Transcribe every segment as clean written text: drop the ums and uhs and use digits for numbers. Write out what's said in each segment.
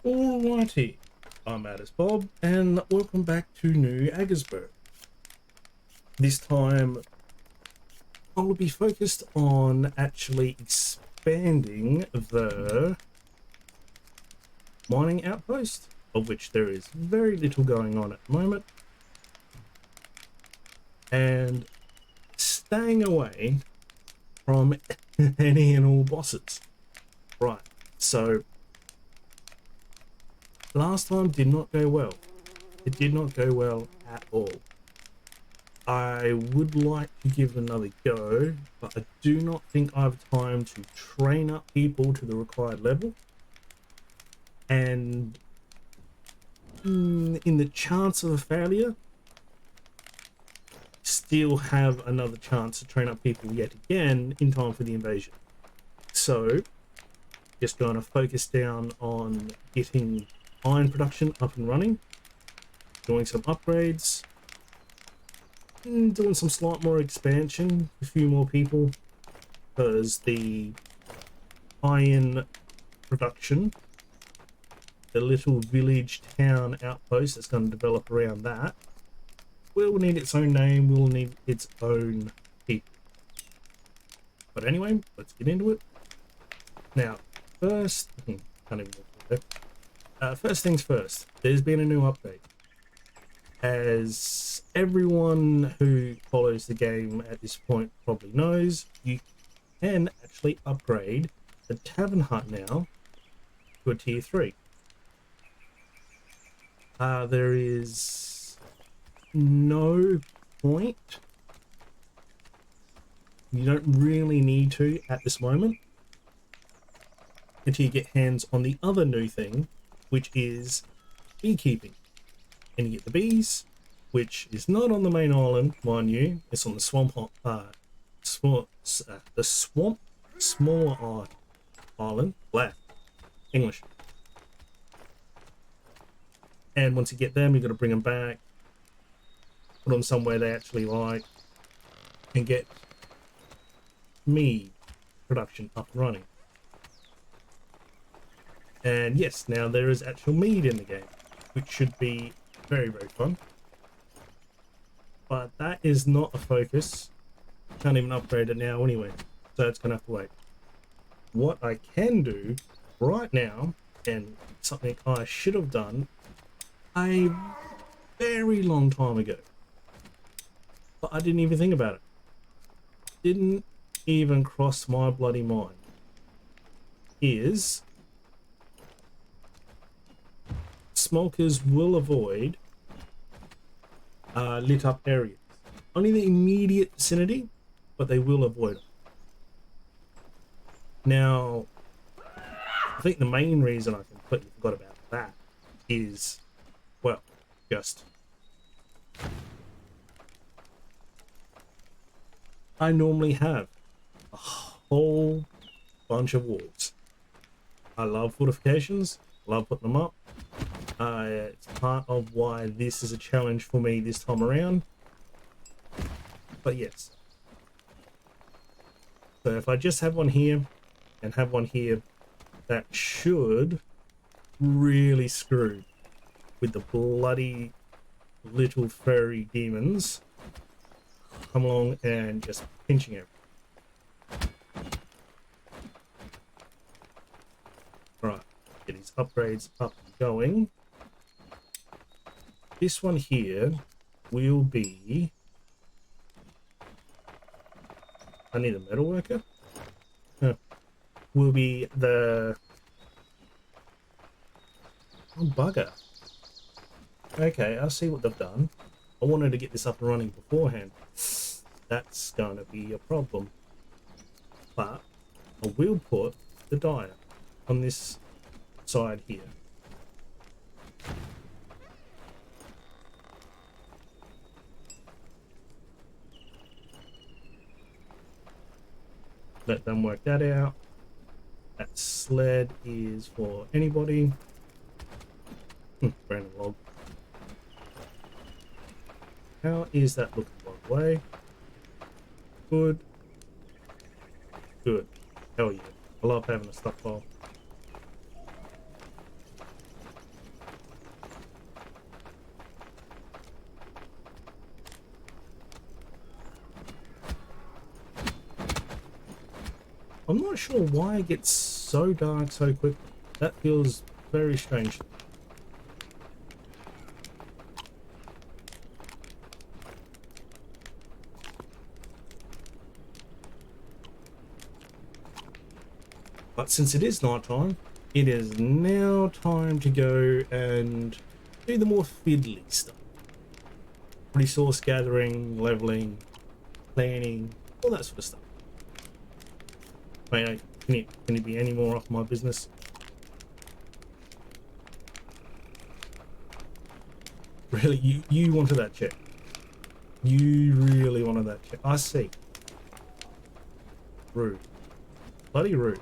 Alrighty, I'm MaddestBob, and welcome back to New Aggersburg. This time, I'll be focused on actually expanding the mining outpost, of which there is very little going on at the moment, and staying away from any and all bosses. Right, so last time did not go well. It did not go well at all. I would like to give it another go, but I do not think I have time to train up people to the required level. And in the chance of a failure, still have another chance to train up people yet again in time for the invasion. So, just going to focus down on getting iron production up and running, doing some upgrades, doing some slight more expansion, a few more people, because the iron production, the little village town outpost that's going to develop around that, will need its own name, will need its own people. But anyway, let's get into it. Now, first, can't even look there. First things first, there's been a new update. As everyone who follows the game at this point probably knows, you can actually upgrade the tavern hut now to a tier 3. There is no point. You don't really need to at this moment until you get hands on the other new thing, which is beekeeping. And you get the bees, which is not on the main island, mind you. It's on the swamp smaller island. Blah. English. And once you get them, you've got to bring them back, put them somewhere they actually like, and get mead production up and running. And yes, now there is actual mead in the game, which should be very, very fun. But that is not a focus. Can't even upgrade it now anyway, so it's gonna have to wait. What I can do right now, and something I should have done a very long time ago, but I didn't even think about it. Didn't even cross my bloody mind, is smokers will avoid lit up areas. Only the immediate vicinity, but they will avoid them. Now, I think the main reason I completely forgot about that is, well, just I normally have a whole bunch of walls. I love fortifications, love putting them up. It's part of why this is a challenge for me this time around. But yes. So if I just have one here and have one here, that should really screw with the bloody little furry demons come along and just pinching everything. Right, get these upgrades up and going. This one here will be, I need a metal worker, will be the, oh bugger. Okay, I see what they've done. I wanted to get this up and running beforehand. That's going to be a problem. But I will put the dyer on this side here. Let them work that out. That sled is for anybody. Random log. How is that looking, by the way? Good. Good. Hell yeah. I love having a stockpile. I'm not sure why it gets so dark so quickly. That feels very strange. But since it is night time, it is now time to go and do the more fiddly stuff. Resource gathering, leveling, planning, all that sort of stuff. Wait, can you be any more off my business? Really, you wanted that check. You really wanted that check. I see. Rude. Bloody rude.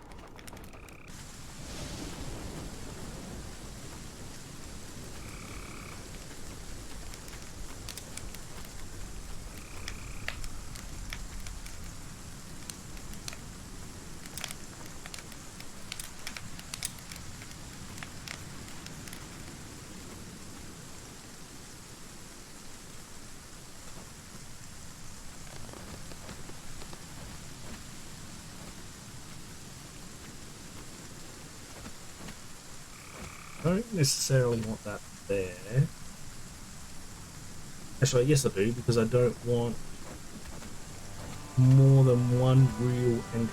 I don't necessarily want that there. Actually, yes I do, because I don't want more than one real entrance.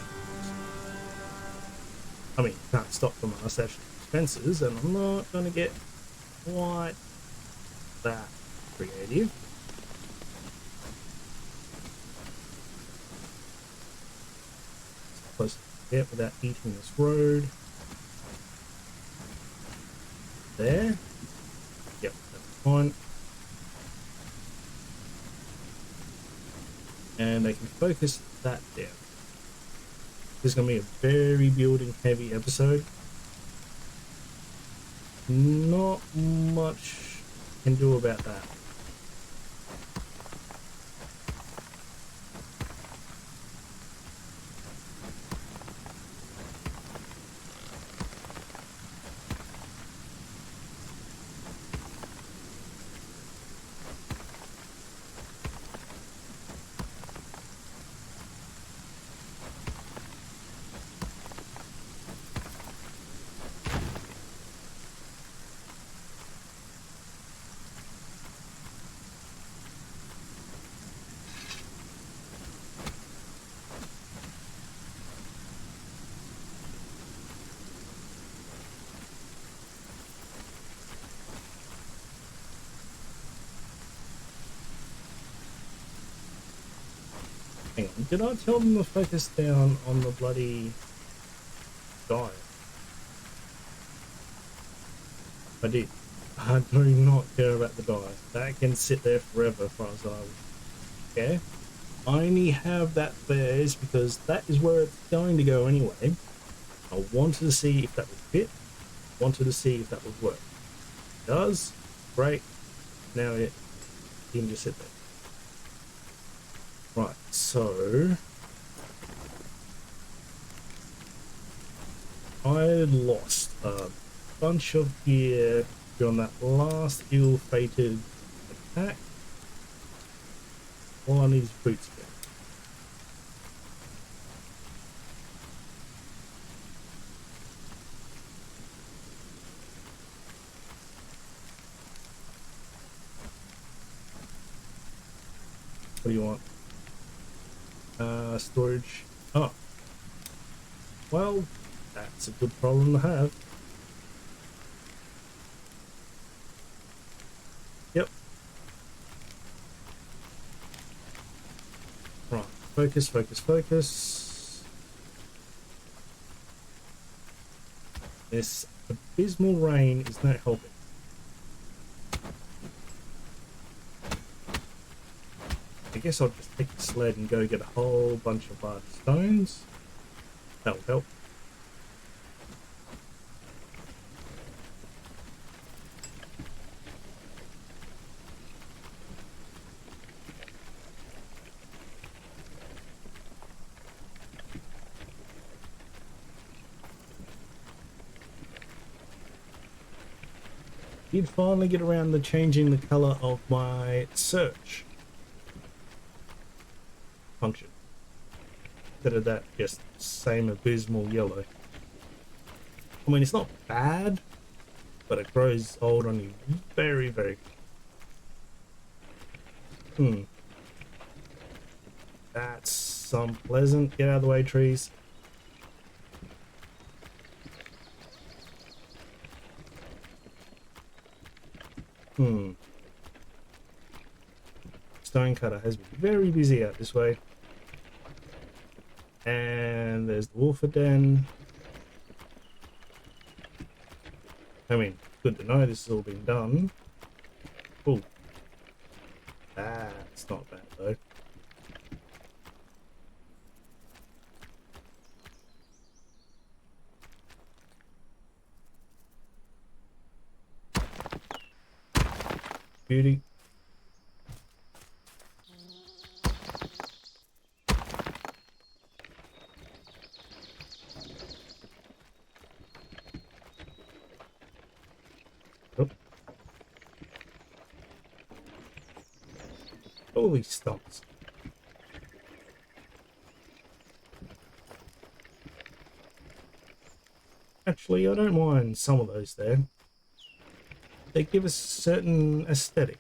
I mean, can't stop from us actually expenses, and I'm not going to get quite that creative. Close to get without eating this road. There. Yep, that's fine. And I can focus that down. This is going to be a very building heavy episode. Not much can do about that. Hang on, did I tell them to focus down on the bloody guy? I did. I do not care about the guy. That can sit there forever as far as I care. I only have that bears because that is where it's going to go anyway. I wanted to see if that would fit. Wanted to see if that would work. It does. Great. Now it can just sit there. Right, so I lost a bunch of gear during that last ill-fated attack. All I need is boots again. What do you want? Storage. Oh. Well, that's a good problem to have. Yep. Right. Focus, focus, focus. This abysmal rain is not helping. I guess I'll just take the sled and go get a whole bunch of large stones. That'll help. Did finally get around to changing the color of my search function. Instead of that just same abysmal yellow. I mean, it's not bad, but it grows old on you very, very quick. That's unpleasant. Get out of the way, trees. Stonecutter has been very busy out this way. And there's the wolfer den. I mean, good to know this has all been done. Oh, that's not bad though. Beauty. Oh. Holy stumps. Actually, I don't mind some of those there. They give us a certain aesthetic.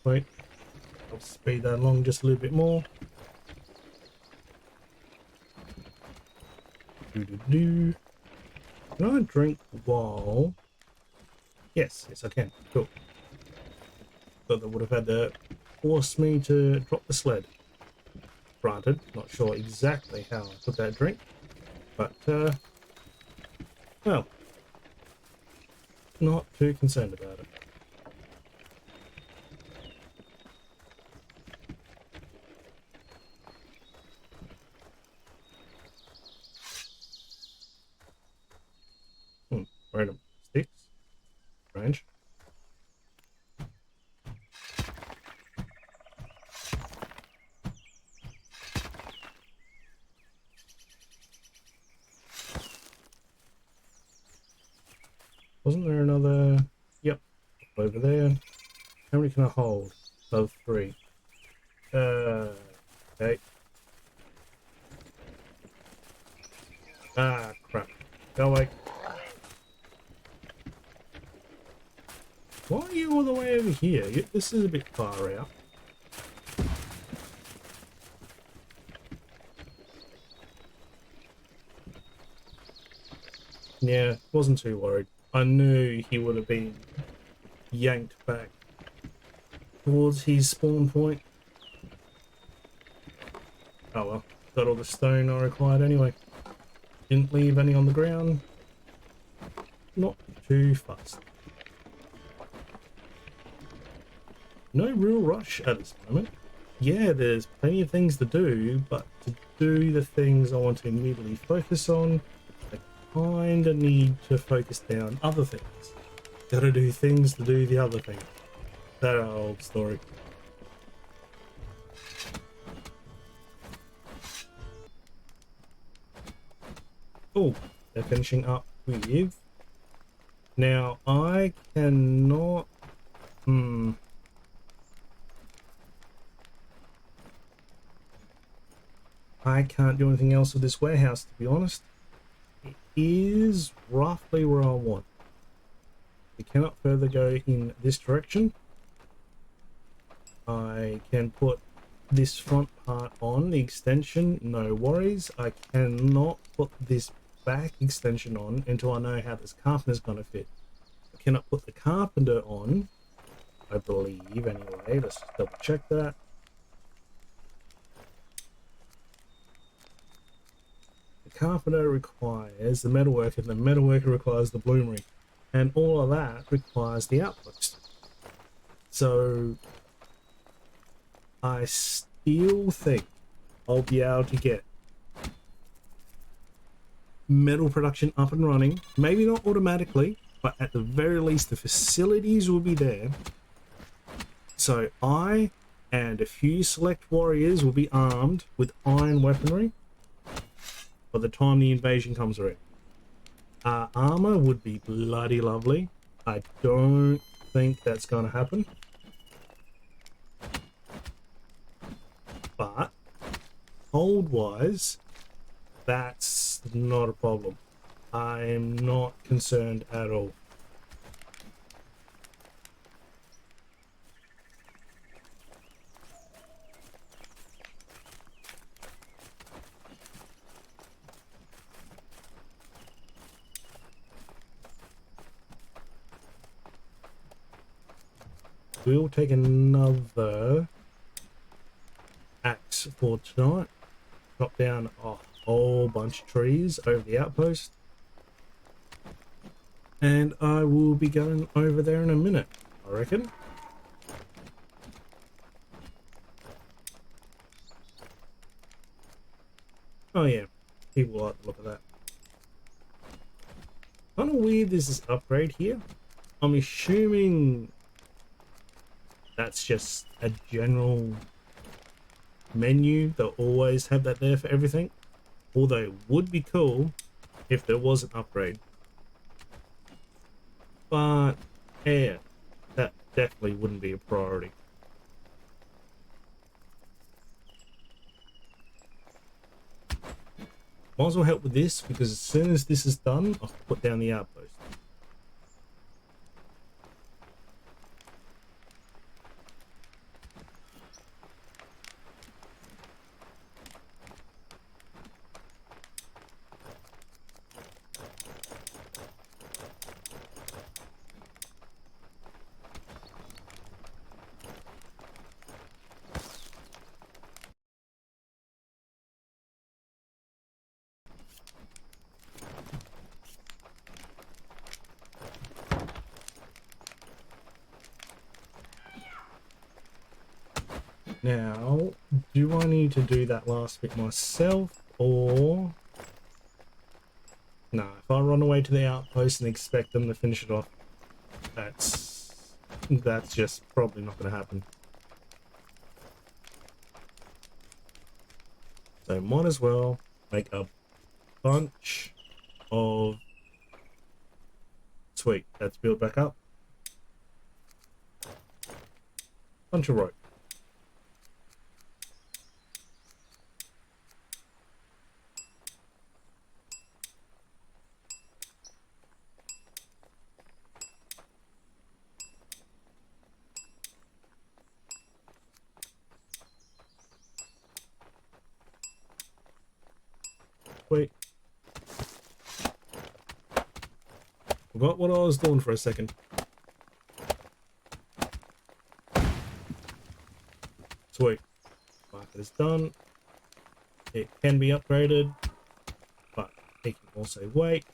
Wait, I'll speed that along just a little bit more. Can I drink while? Yes, I can. Cool. Thought that would have had to force me to drop the sled. Granted, not sure exactly how I took that drink, but well, not too concerned about it. Random sticks. Range. Wasn't there another? Yep, over there. How many can I hold? Of 3. Okay. Ah, crap. Go away. Why are you all the way over here? This is a bit far out. Yeah, wasn't too worried. I knew he would have been yanked back towards his spawn point. Oh well, got all the stone I required anyway. Didn't leave any on the ground. Not too fast. No real rush at this moment. Yeah, there's plenty of things to do, but to do the things I want to immediately focus on, I kinda need to focus down other things. Gotta do things to do the other thing. That old story. Oh, they're finishing up with. Now I cannot. I can't do anything else with this warehouse, to be honest. It is roughly where I want. We cannot further go in this direction. I can put this front part on, the extension, no worries. I cannot put this back extension on until I know how this carpenter's going to fit. I cannot put the carpenter on I believe, anyway. Let's just double check that. The carpenter requires the metalworker, and the metalworker requires the bloomery. And all of that requires the outpost. So I still think I'll be able to get metal production up and running. Maybe not automatically, but at the very least the facilities will be there. So I and a few select warriors will be armed with iron weaponry by the time the invasion comes around. Armor would be bloody lovely. I don't think that's going to happen. But hold-wise, that's not a problem. I'm not concerned at all. We'll take another axe for tonight. Chop down a whole bunch of trees over the outpost. And I will be going over there in a minute, I reckon. Oh yeah, people like the look of that. Kind of weird there's this upgrade here. I'm assuming that's just a general menu. They'll always have that there for everything. Although it would be cool if there was an upgrade. But yeah, that definitely wouldn't be a priority. Might as well help with this, because as soon as this is done, I'll put down the outpost. Now, do I need to do that last bit myself, or... No, if I run away to the outpost and expect them to finish it off, that's just probably not going to happen. So might as well make a bunch of... Sweet, that's built back up. Bunch of rope. Wait. Forgot what I was doing for a second. Sweet. Market is done. It can be upgraded, but it can also wait.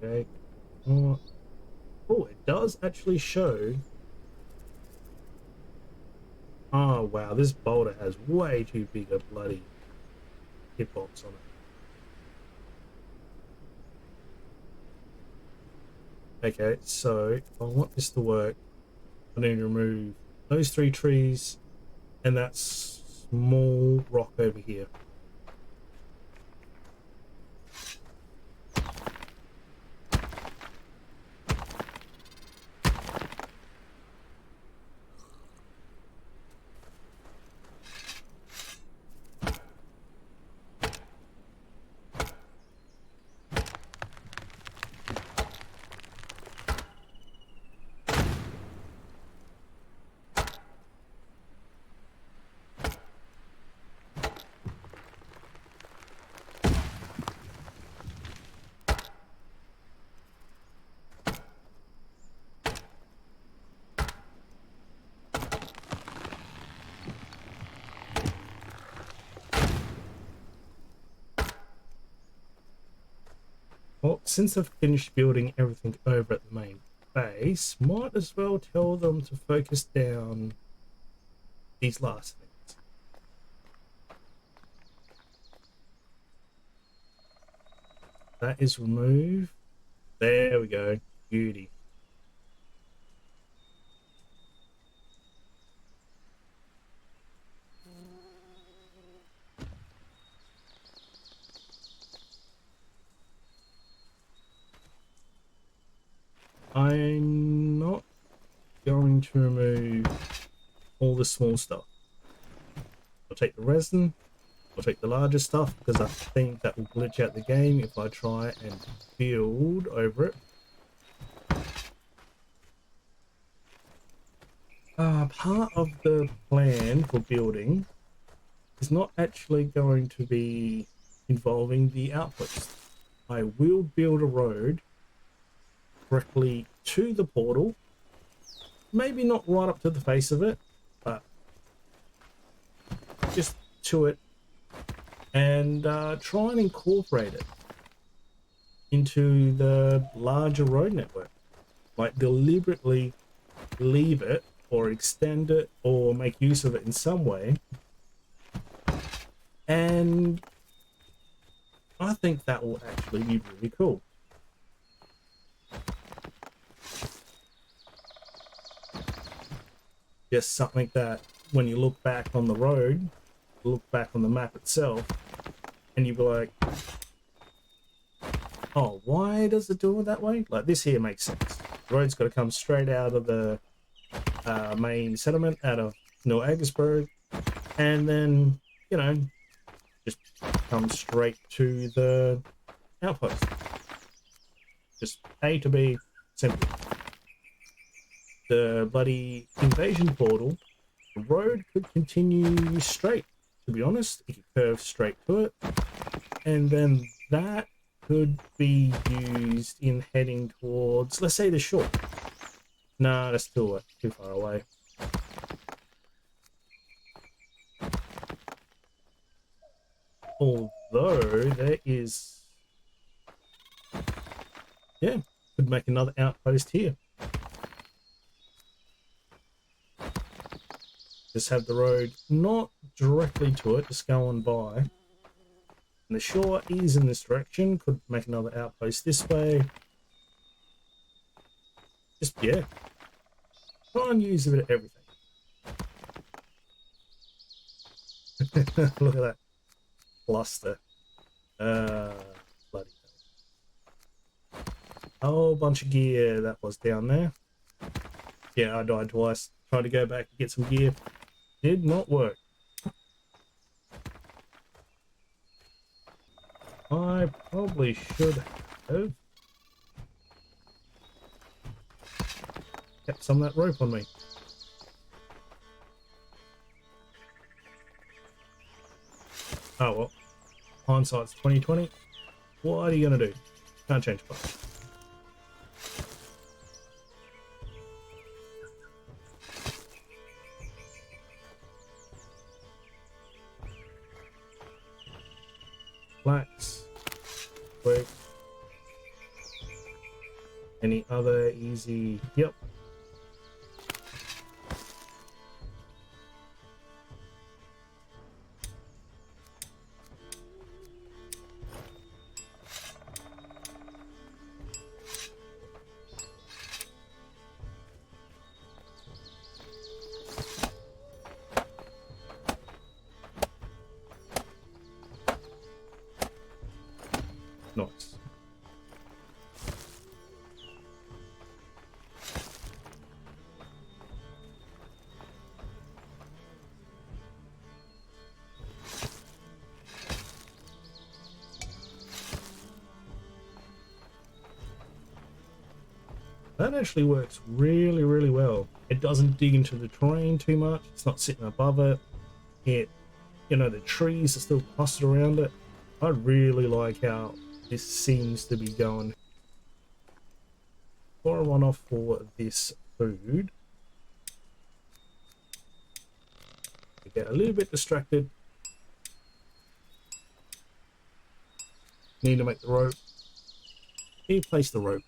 Okay. Oh, it does actually show. Oh wow, this boulder has way too big a bloody hitbox on it. Okay, so if I want this to work, I need to remove those 3 trees and that small rock over here. since I've finished building everything over at the main base, might as well tell them to focus down these last things. That is removed. There we go. Beauty. I'm not going to remove all the small stuff. I'll take the resin, I'll take the larger stuff, because I think that will glitch out the game if I try and build over it. Part of the plan for building is not actually going to be involving the outpost. I will build a road directly to the portal, maybe not right up to the face of it, but just to it, and try and incorporate it into the larger road network. Like deliberately leave it or extend it or make use of it in some way, and I think that will actually be really cool. Just something that when you look back on the road, look back on the map itself, and you'll be like, oh, why does it do it that way? Like this here makes sense. The road's got to come straight out of the main settlement, out of Norgesburg, and then, you know, just come straight to the outpost. Just A to B, simple. The bloody invasion portal, the road could continue straight, to be honest. It could curve straight to it, and then that could be used in heading towards, let's say, the shore. No, that's too far away. Although there is, yeah, could make another outpost here. Just have the road not directly to it, just go on by. And the shore is in this direction, could make another outpost this way. Just, yeah. Try and use a bit of everything. Look at that cluster. Bloody hell. A whole bunch of gear that was down there. Yeah, I died twice. Tried to go back and get some gear. Did not work. I probably should have kept some of that rope on me. Oh well. Hindsight's 2020. What are you gonna do? Can't change much. Flax. Quick. Any other easy? Yep. Nice. That actually works really, really well. It doesn't dig into the terrain too much. It's not sitting above it. It, you know, the trees are still clustered around it. I really like how this seems to be going. Before I run off for this food, I get a little bit distracted. Need to make the rope. He placed the rope.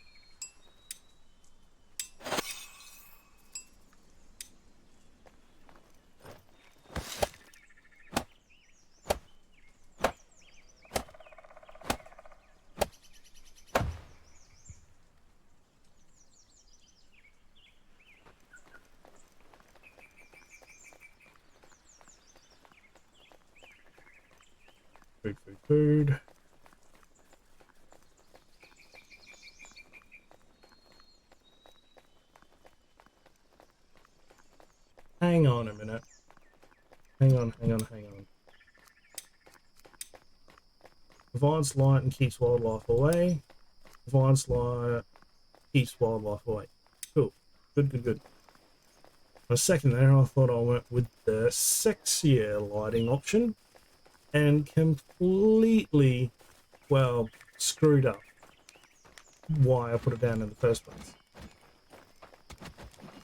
Food, food, food. Hang on a minute. Hang on. Provides light and keeps wildlife away. Provides light, keeps wildlife away. Cool. Good. For a second there, I thought I went with the sexier lighting option and completely, well, screwed up why I put it down in the first place.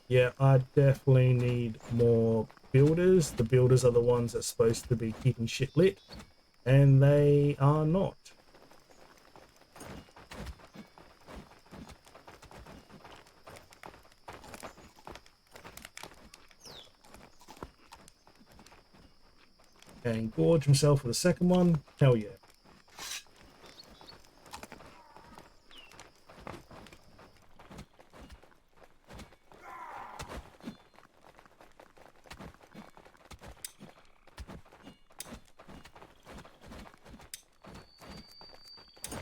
Yeah, I definitely need more builders. The builders are the ones that's supposed to be keeping shit lit, and they are not. And gorge himself with a second one. Hell yeah.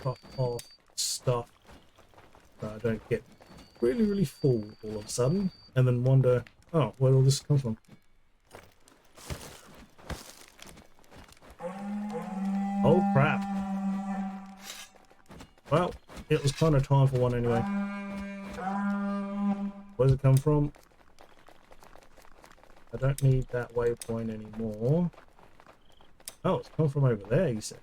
Top off stuff so I don't get really full all of a sudden and then wonder, oh, where all this come from? Oh crap. Well, it was kind of time for one anyway. Where's it come from? I don't need that waypoint anymore. Oh, it's come from over there, you say?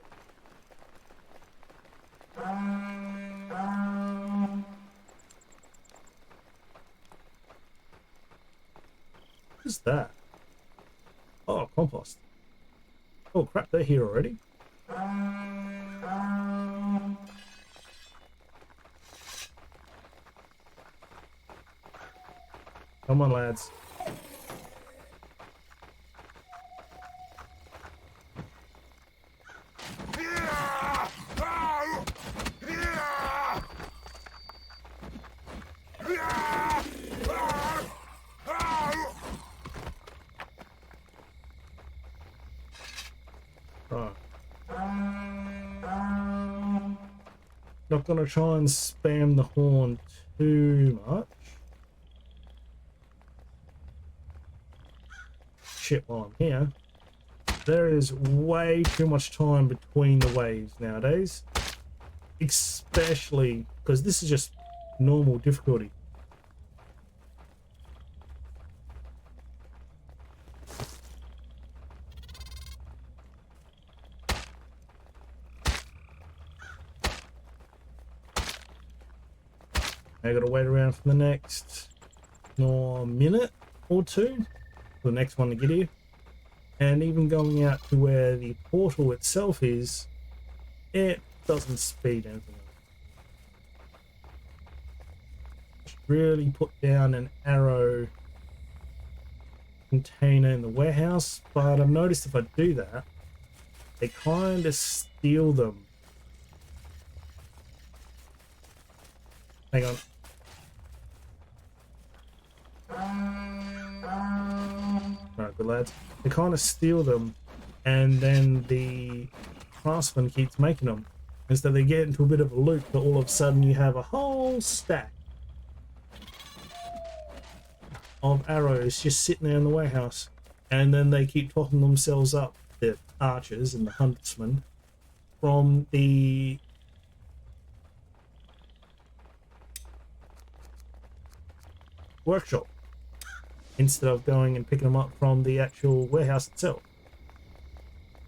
What is that? Oh, compost. Oh crap, they're here already. Come on, lads. Right. Not gonna try and spam the horn too much. Shit, while I'm here. There is way too much time between the waves nowadays. Especially because this is just normal difficulty. I gotta wait around for the next minute or two for the next one to get here. And even going out to where the portal itself is, it doesn't speed anything up. Just really put down an arrow container in the warehouse, but I've noticed if I do that, they kind of steal them. Hang on. Alright, good lads. They kind of steal them, and then the craftsman keeps making them. And so they get into a bit of a loop, but all of a sudden you have a whole stack of arrows just sitting there in the warehouse. And then they keep topping themselves up, the archers and the huntsmen, from the workshop, instead of going and picking them up from the actual warehouse itself.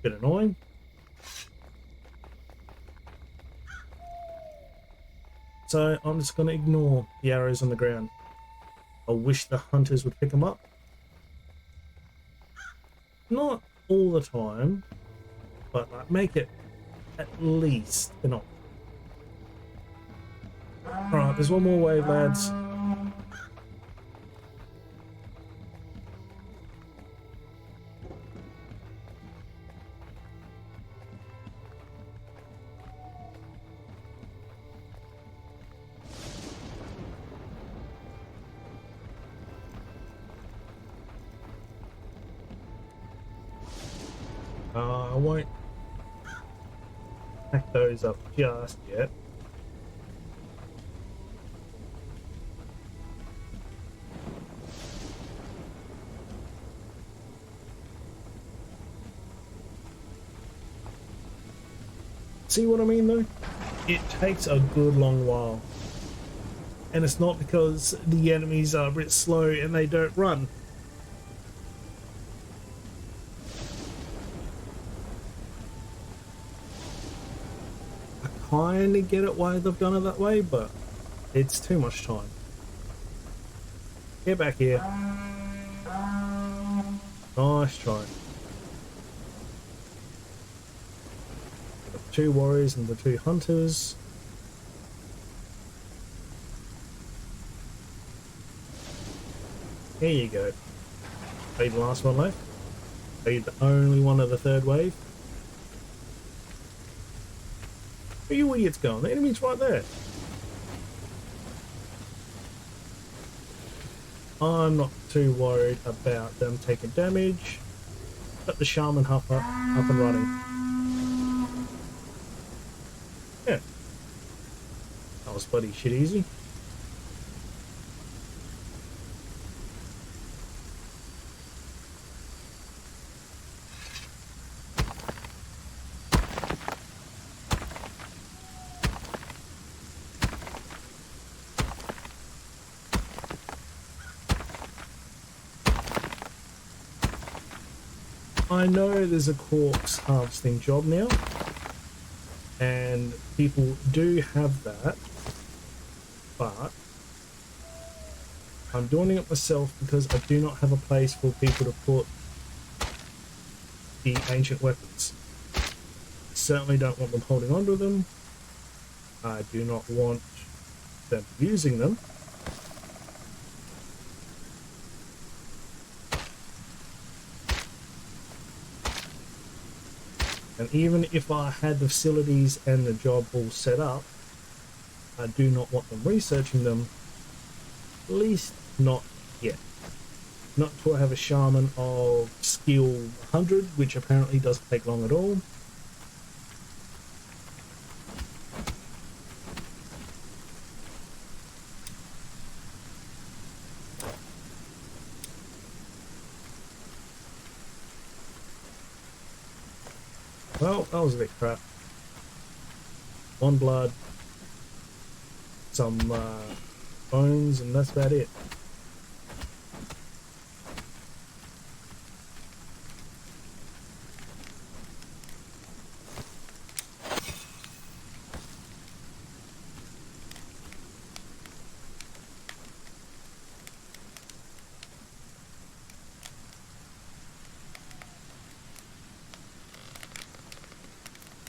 Bit annoying. So I'm just going to ignore the arrows on the ground. I wish the hunters would pick them up. Not all the time, but like make it at least an option. Alright, there's one more wave, lads. I won't pack those up just yet. See what I mean though? It takes a good long while. And it's not because the enemies are a bit slow and they don't run. I kind of get it why they've done it that way, but it's too much time. Get back here. Nice try. The 2 warriors and the 2 hunters. There you go. Are you the last one left? Are you the only one of the 3rd wave? Where are you idiots going? The enemy's right there. I'm not too worried about them taking damage. Got the shaman hopper up and running. Yeah. That was bloody shit easy. I know there's a corpse harvesting job now, and people do have that, but I'm doing it myself because I do not have a place for people to put the ancient weapons. Certainly don't want them holding onto them. I do not want them using them. And even if I had the facilities and the job all set up, I do not want them researching them, at least not yet. Not until I have a shaman of skill 100, which apparently doesn't take long at all. Well, that was a bit crap. 1 blood, some bones, and that's about it.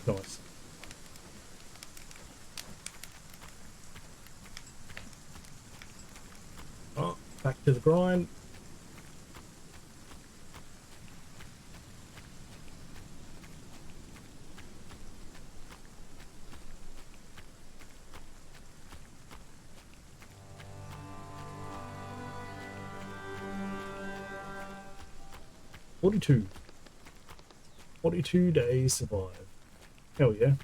Nice. Oh, back to the grind. "42 days survive." Hell yeah.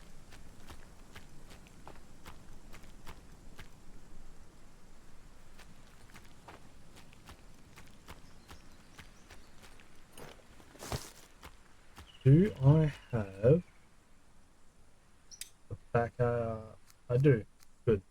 Do I have the back? I do. Good.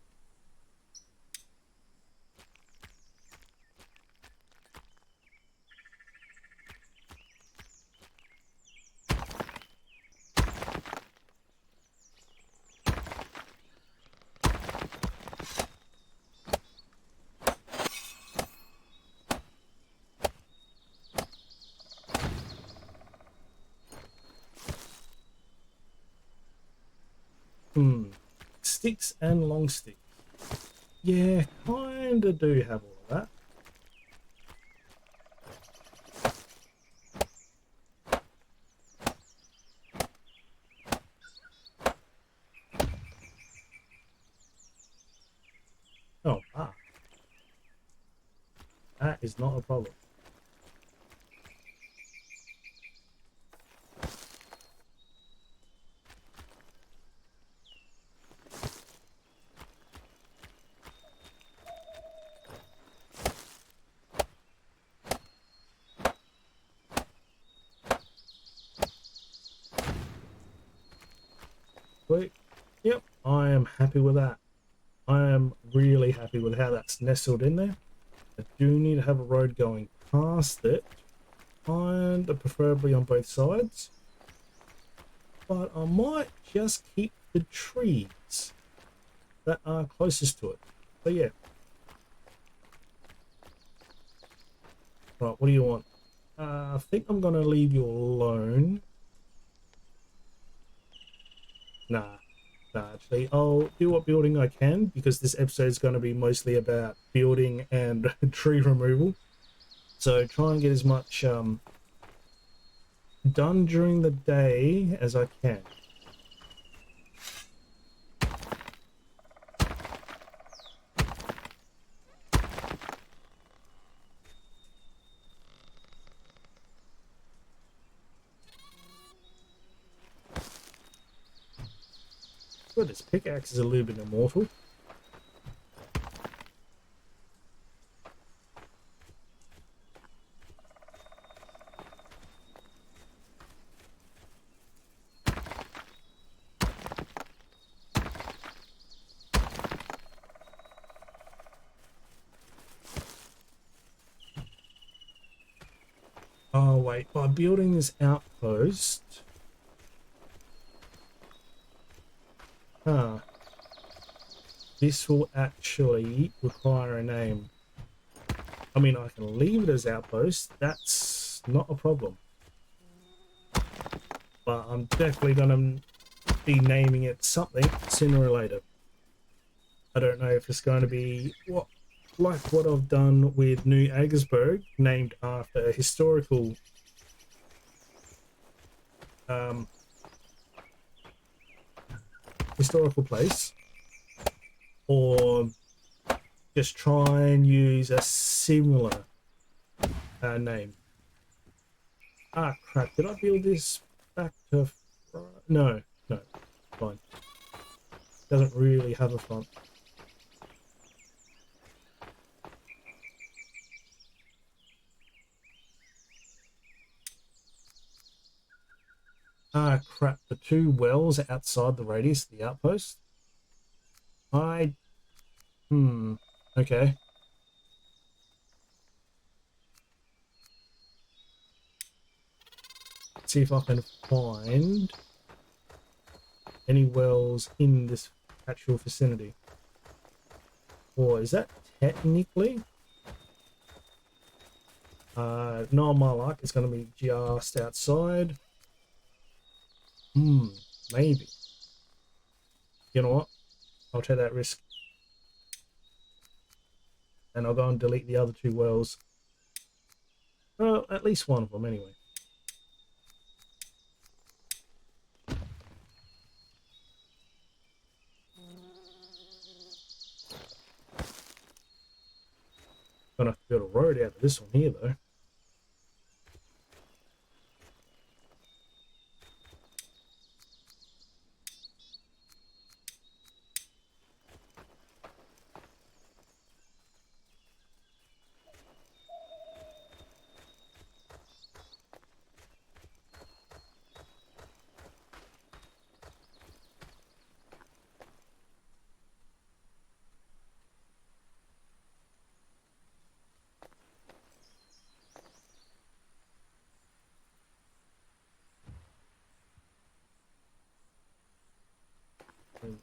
Sticks and long sticks. Yeah, kinda do have all of that. Oh, that is not a problem. Wait, yep, I am happy with that. I am really happy with how that's nestled in there. I do need to have a road going past it, and preferably on both sides. But I might just keep the trees that are closest to it. But yeah. Right, what do you want? I think I'm going to leave you alone. Nah, actually. I'll do what building I can, because this episode is going to be mostly about building and tree removal. So try and get as much done during the day as I can. Well, this pickaxe is a little bit immortal. Oh wait, by building this outpost, this will actually require a name. I mean, I can leave it as outpost, that's not a problem, but I'm definitely going to be naming it something sooner or later. I don't know if it's going to be like what I've done with New Aggersburg, named after a historical place, or just try and use a similar name. Ah, crap. Did I build this back to... No, fine. Doesn't really have a front. Ah, crap. The two wells outside the radius of the outpost. Okay. Let's see if I can find any wells in this actual vicinity. Or is that technically? No, my luck, it's going to be just outside. Maybe. You know what? I'll take that risk. And I'll go and delete the other two wells. Well, at least one of them anyway. Gonna have to build a road out of this one here though.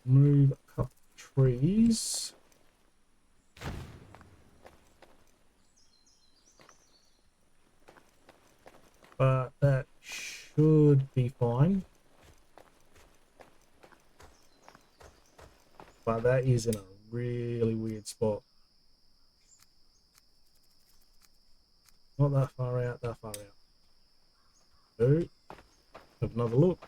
Move a couple of trees. But that should be fine. But that is in a really weird spot. Not that far out, that far out. So, have another look.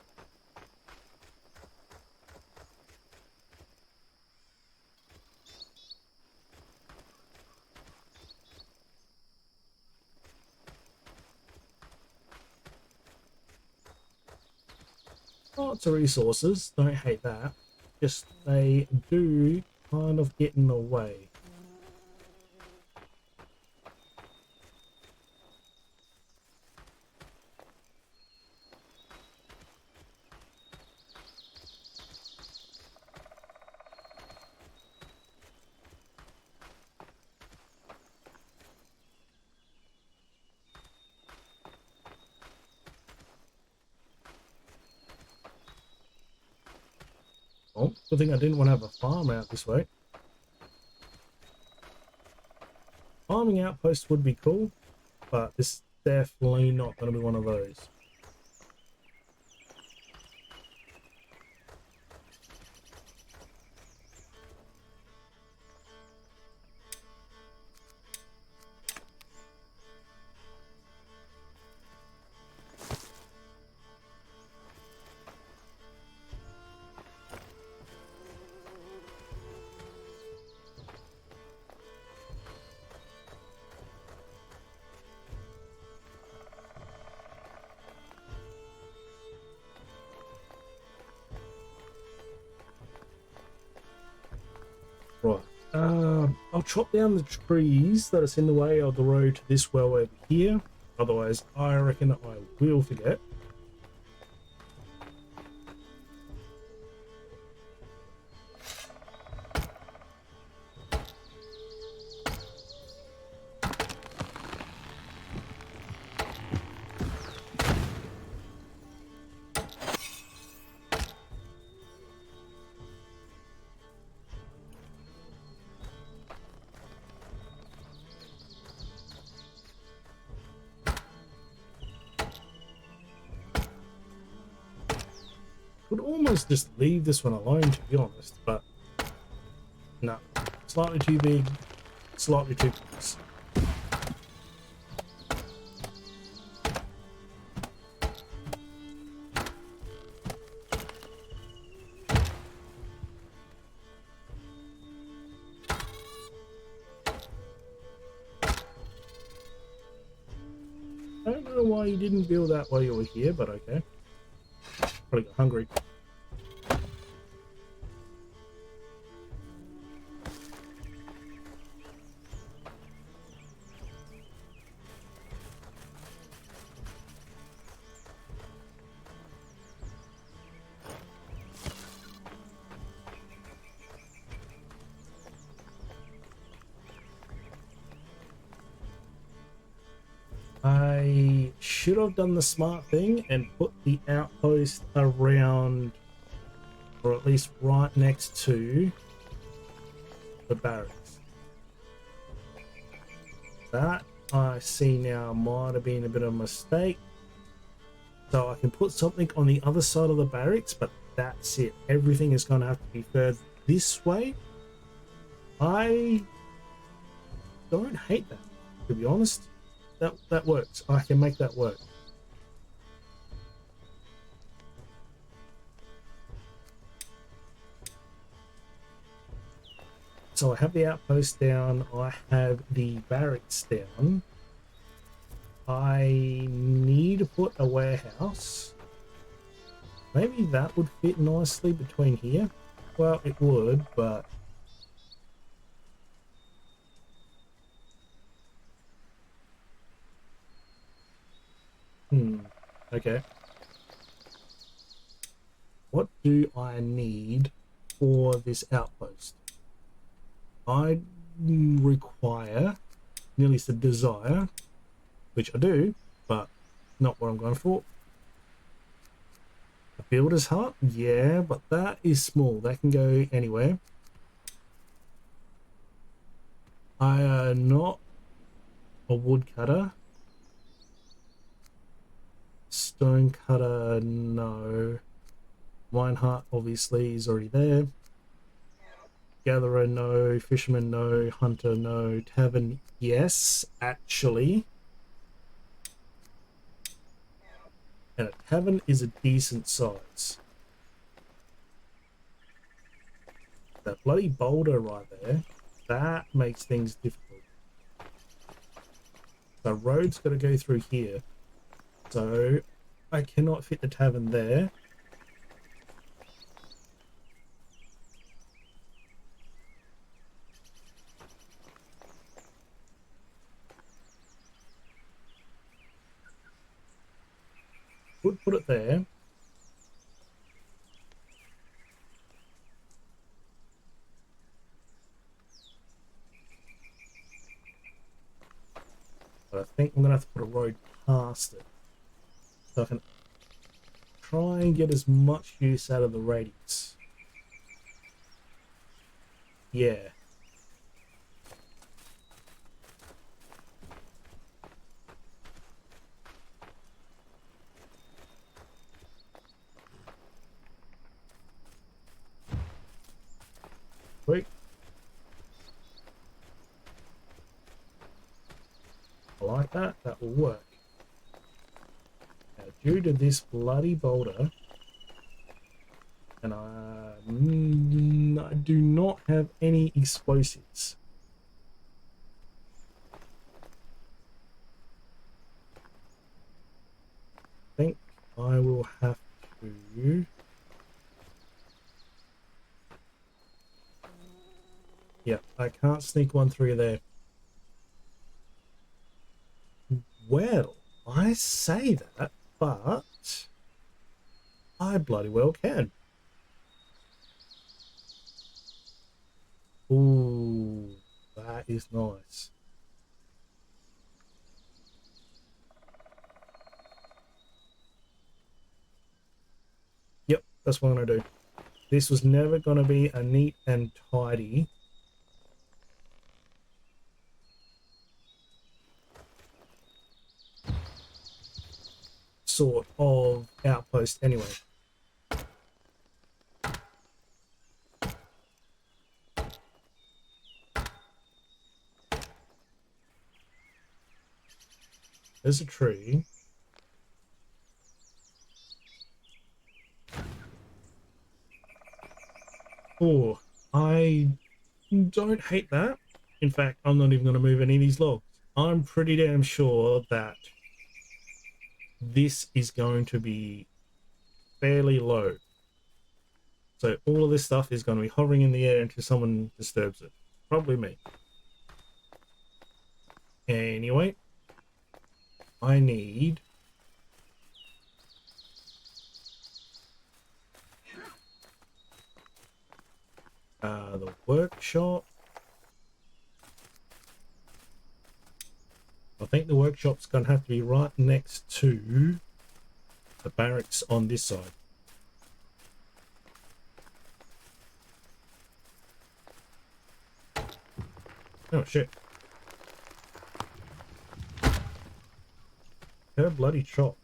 Lots of resources, don't hate that. Just they do kind of get in the way. Oh, good thing I didn't want to have a farm out this way. Farming outpost would be cool, but this is definitely not going to be one of those. Right. I'll chop down the trees that is in the way of the road to this well over here. Otherwise, I reckon I will forget. Would almost just leave this one alone, to be honest, but no. Slightly too big, slightly too close. I don't know why you didn't build that while you were here, but okay. Probably got hungry. I should have done the smart thing and put the outpost around, or at least right next to, the barracks. That I see now might have been a bit of a mistake. So I can put something on the other side of the barracks, but that's it. Everything is going to have to be further this way. I don't hate that, to be honest. That works. I can make that work. So I have the outpost down. I have the barracks down. I need to put a warehouse. Maybe that would fit nicely between here. Well, it would, but okay. What do I need for this outpost? I require, nearly said desire, which I do, but not what I'm going for. A builder's hut? Yeah, but that is small. That can go anywhere. I am not a woodcutter. Stone cutter, no. Mine hut obviously is already there. Gatherer, no. Fisherman, no. Hunter, no. Tavern, yes, actually. And a tavern is a decent size. That bloody boulder right there, that makes things difficult. The road's got to go through here. So I cannot fit the tavern there. Would put it there. But I think I'm going to have to put a road past it. So I can try and get as much use out of the radius. Yeah. Wait. I like that. That will work. Now, due to this bloody boulder, and I do not have any explosives. I think I will have to... Yeah, I can't sneak one through there. Well, I say that, but I bloody well can. Ooh, that is nice. Yep, that's what I'm going to do. This was never going to be a neat and tidy sort of outpost anyway. There's a tree. Oh, I don't hate that. In fact, I'm not even going to move any of these logs. I'm pretty damn sure that this is going to be fairly low. So all of this stuff is going to be hovering in the air until someone disturbs it. Probably me. Anyway, I need... the workshop. I think the workshop's going to have to be right next to the barracks on this side. Oh shit. Her bloody chop.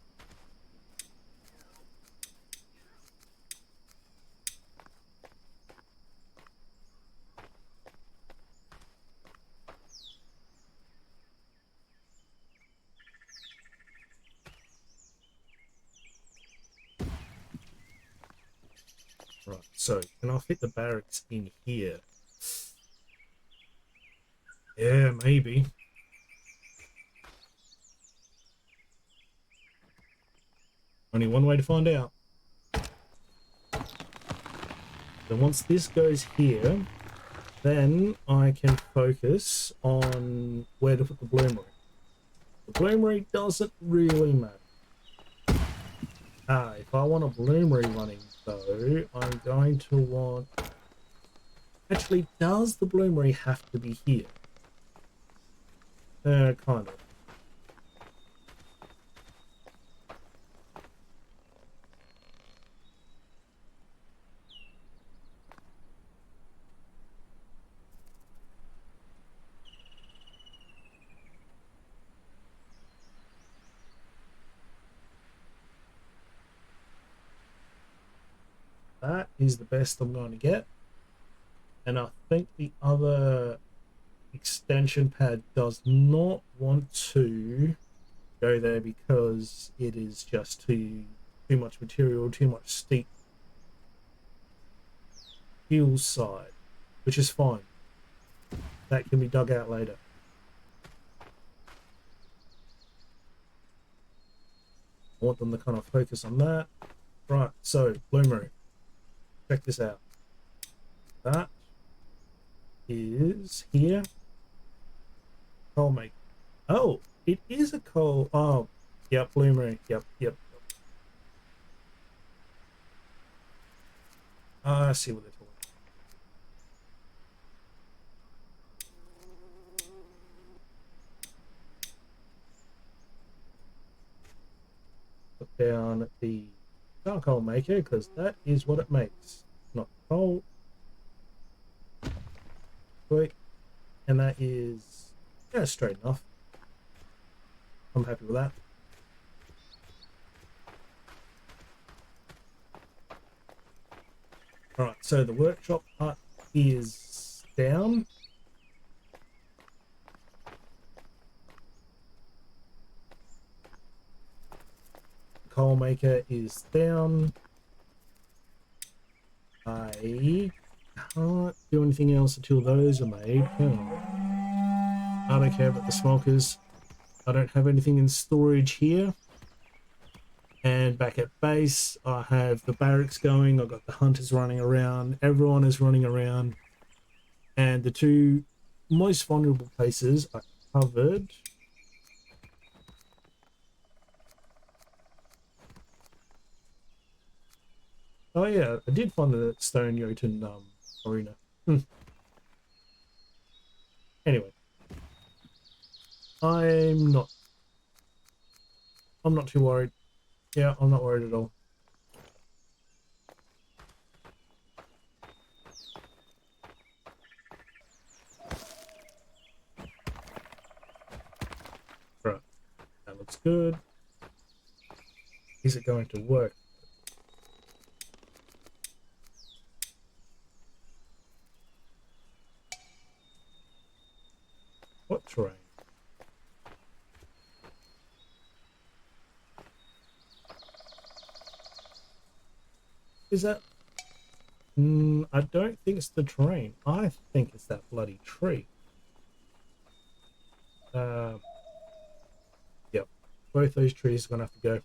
Right, so can I fit the barracks in here? Yeah, maybe. Only one way to find out. So once this goes here, then I can focus on where to put the bloomery. The bloomery doesn't really matter. If I want a bloomery running though, I'm going to want... Actually, does the bloomery have to be here? Kind of. That is the best I'm going to get. And I think the other extension pad does not want to go there because it is just too much material, too much steep hillside, which is fine. That can be dug out later. I want them to kind of focus on that. Right, so Bloomery, check this out. That is here. Coal maker. Oh, it is a coal. Oh, yep, Bloomery. Yep. I see what they're talking about. Put down the charcoal maker because that is what it makes. Not coal. Wait. And that is, yeah, straight enough. I'm happy with that. Alright, so the workshop hut is down. The coal maker is down. I can't do anything else until those are made. I don't care about the smokers. I don't have anything in storage here. And back at base, I have the barracks going. I've got the hunters running around. Everyone is running around. And the two most vulnerable places are covered. Oh yeah, I did find the stone Jotun arena. Anyway, I'm not too worried. Yeah, I'm not worried at all. Right, that looks good. Is it going to work? What terrain? Is that? I don't think it's the terrain. I think it's that bloody tree. Yep. Both those trees are gonna have to go.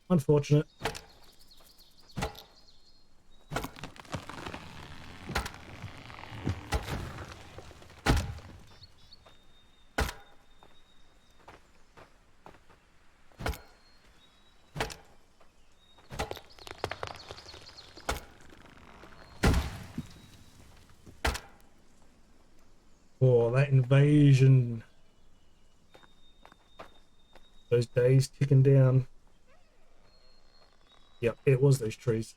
Unfortunate. Oh, that invasion. Those days ticking down. Yep, it was those trees.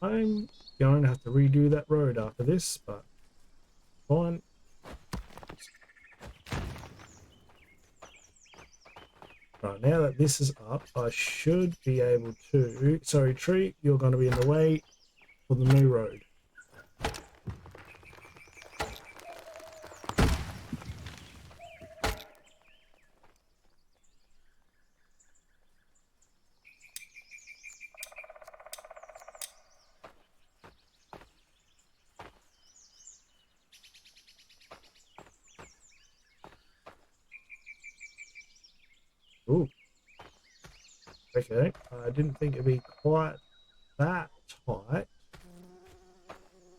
I'm going to have to redo that road after this, but fine. Right, now that this is up, I should be able to... Sorry, tree, you're going to be in the way for the new road. Ooh. Okay, I didn't think it'd be quite that tight,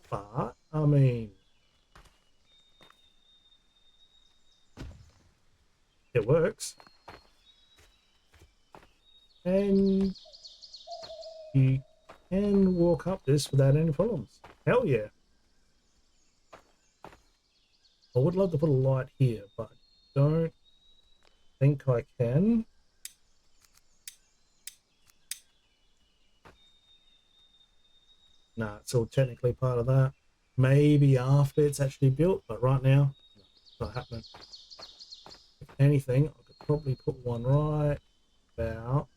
but I mean, it works. And you can walk up this without any problems. Hell yeah. I would love to put a light here, but don't think I can. Nah, it's all technically part of that. Maybe after it's actually built, but right now, it's not happening. If anything, I could probably put one right about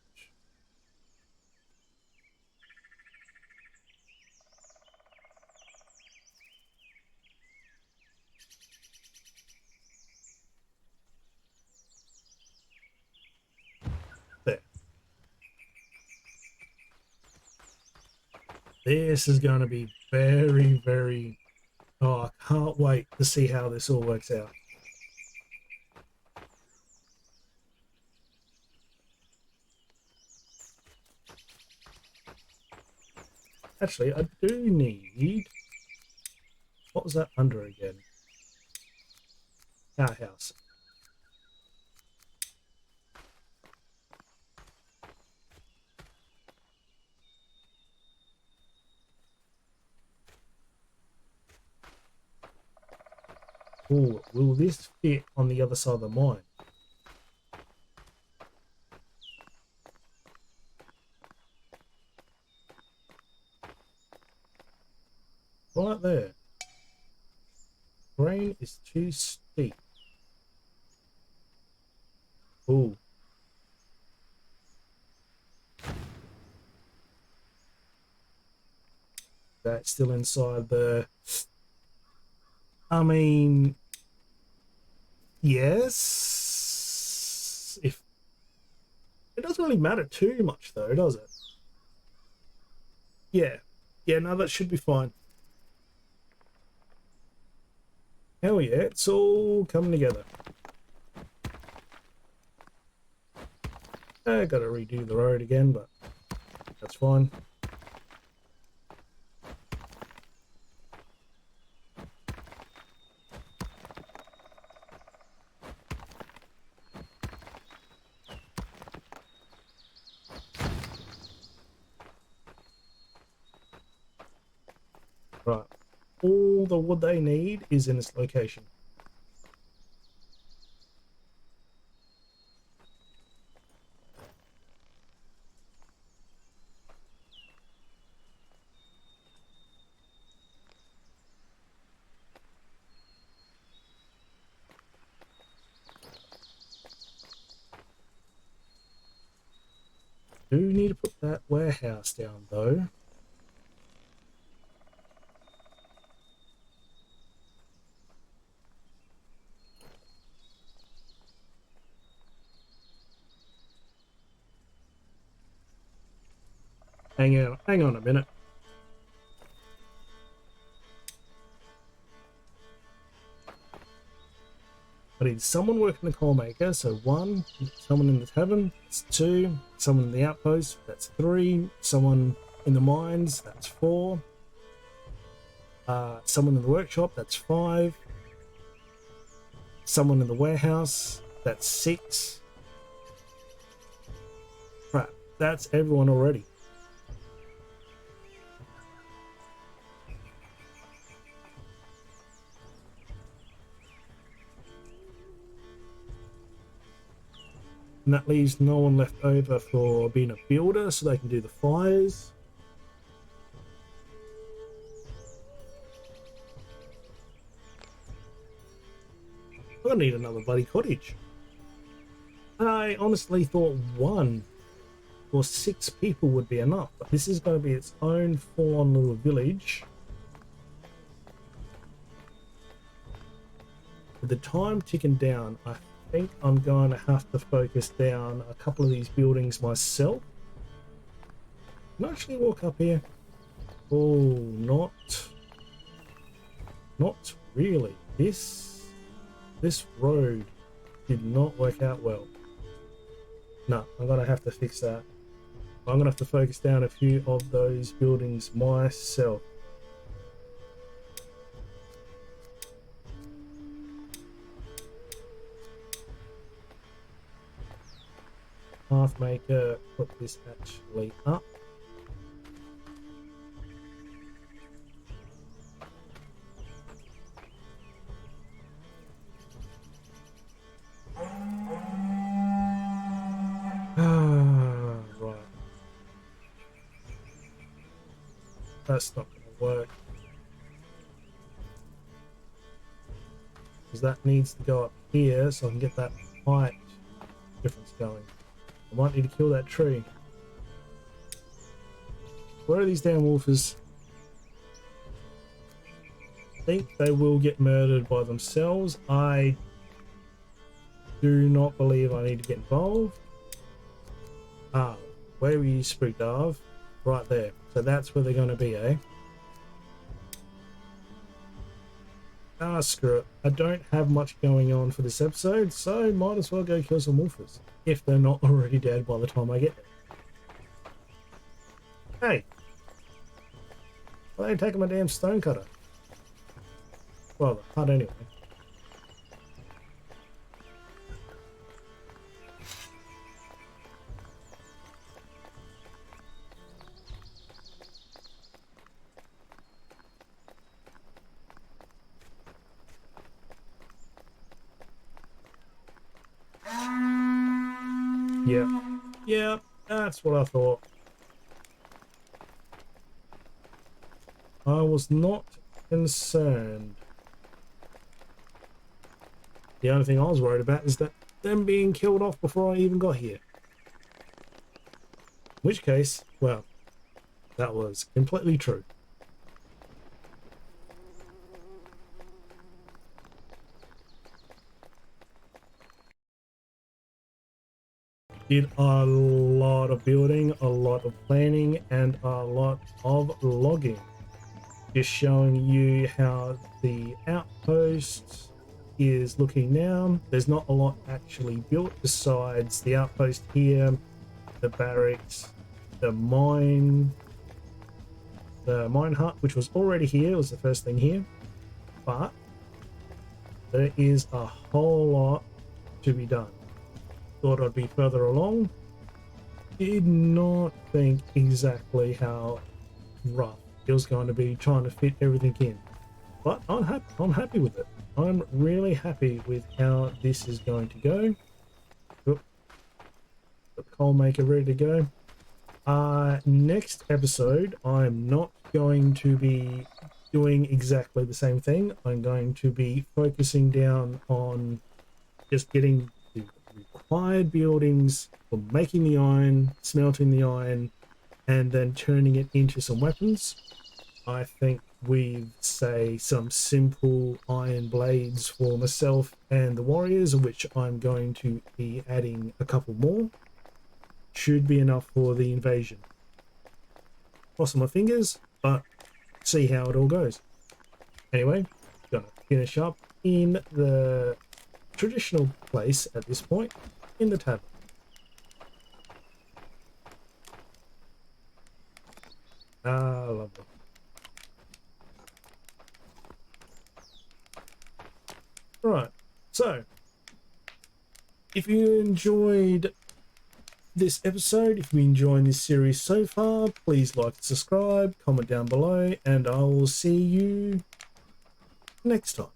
there. This is going to be very, very... Oh, I can't wait to see how this all works out. Actually, I do need... What was that under again? Outhouse. Oh, will this fit on the other side of the mine? Right there. Terrain is too steep. Oh. That's still inside the... I mean... Yes... If... It doesn't really matter too much though, does it? Yeah. Yeah, no, that should be fine. Hell yeah, it's all coming together. I gotta redo the road again, but that's fine. Right. All the wood they need is in this location. Do need to put that warehouse down though. Hang on a minute. I need someone working the coal maker, so 1, someone in the tavern, that's 2, someone in the outpost, that's 3, someone in the mines, that's 4, someone in the workshop, that's 5, someone in the warehouse, that's 6. Right, that's everyone already. And that leaves no one left over for being a builder, so they can do the fires. I'm gonna need another bloody cottage. I honestly thought 1 or 6 people would be enough, but this is going to be its own full-on little village. With the time ticking down, I think I'm going to have to focus down a couple of these buildings myself. Can I actually walk up here? Oh, not really. This road did not work out well. No, I'm gonna have to fix that. I'm gonna have to focus down a few of those buildings myself. Pathmaker, put this actually up. Right. That's not going to work. Because that needs to go up here so I can get that height difference going. I might need to kill that tree. Where are these damn wolfers? I think they will get murdered by themselves. I do not believe I need to get involved. Ah, where were you spooked of? Right there. So that's where they're going to be, eh? Ah, screw it. I don't have much going on for this episode, so might as well go kill some wolfers. If they're not already dead by the time I get there. Hey! Why ain't taking my damn stone cutter? Well, the hut anyway. Yeah, that's what I thought. I was not concerned. The only thing I was worried about is that them being killed off before I even got here. In which case, well, that was completely true. Did a lot of building, a lot of planning, and a lot of logging. Just showing you how the outpost is looking now. There's not a lot actually built besides the outpost here, the barracks, the mine hut, which was already here, was the first thing here. But there is a whole lot to be done. Thought I'd be further along. Did not think exactly how rough it was going to be trying to fit everything in. But I'm happy with it. I'm really happy with how this is going to go. Oop. Got the coal maker ready to go. Next episode, I'm not going to be doing exactly the same thing. I'm going to be focusing down on just getting the required buildings for making the iron, smelting the iron, and then turning it into some weapons. I think with, say, some simple iron blades for myself and the warriors, which I'm going to be adding a couple more, should be enough for the invasion. Crossing my fingers, but see how it all goes. Anyway, gonna finish up in the traditional place at this point, in the tavern. Ah, lovely. Right, so if you enjoyed this episode, if you're enjoying this series so far, please like and subscribe, comment down below, and I will see you next time.